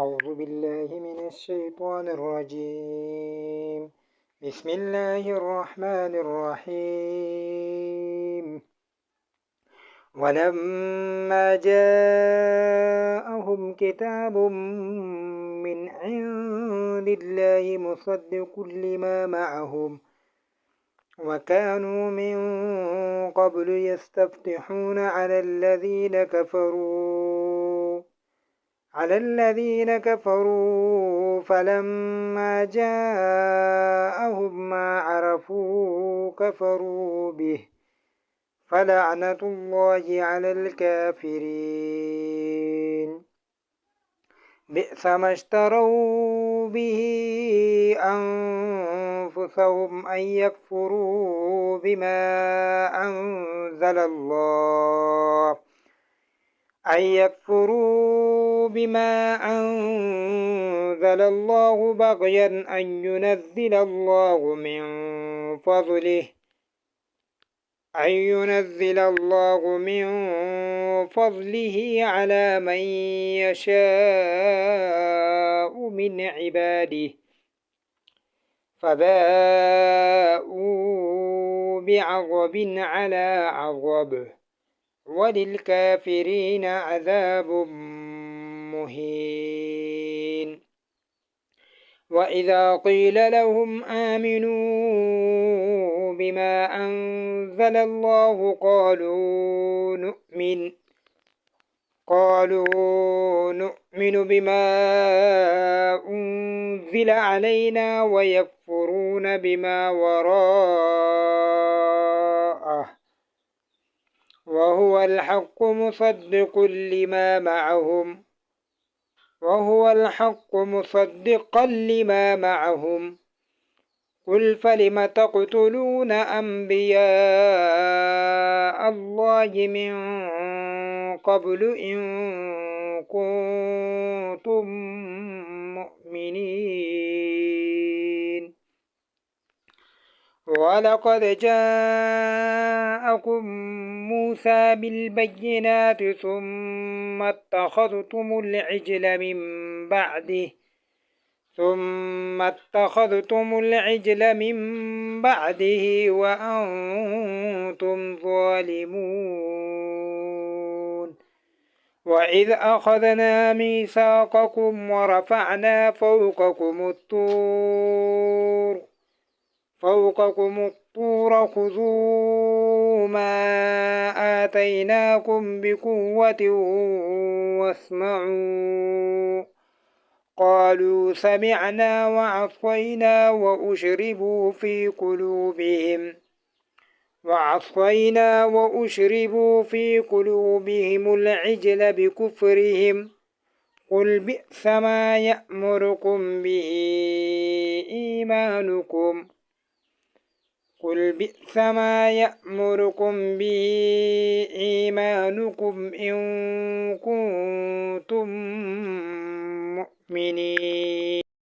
أعوذ بالله من الشيطان الرجيم. بسم الله الرحمن الرحيم. ولما جاءهم كتاب من عند الله مصدق لما معهم وكانوا من قبل يستفتحون على الذين كفروا فلما جاءهم ما عرفوا كفروا به فلعنة الله على الكافرين. بئس ما اشتروا به أنفسهم أن يكفروا بما أنزل الله بغيا أن ينزل الله من فضله على من يشاء من عباده فباءوا بعضب على عضب وللكافرين عذاب مهين. وإذا قيل لهم آمنوا بما أنزل الله قالوا نؤمن بما أنزل علينا ويكفرون بما وراءه وهو الحق مصدقا لما معهم قل فلم تقتلون أنبياء الله من قبل إن كنتم مؤمنين. ولقد جاءكم موسى بالبينات ثم اتخذتم العجل من بعده وأنتم ظالمون. وإذ أخذنا ميثاقكم ورفعنا فوقكم الطور خذوا ما آتيناكم بقوة واسمعوا قالوا سمعنا وعصينا وأشربوا في قلوبهم العجل بكفرهم قل بئس ما يأمركم به إيمانكم إن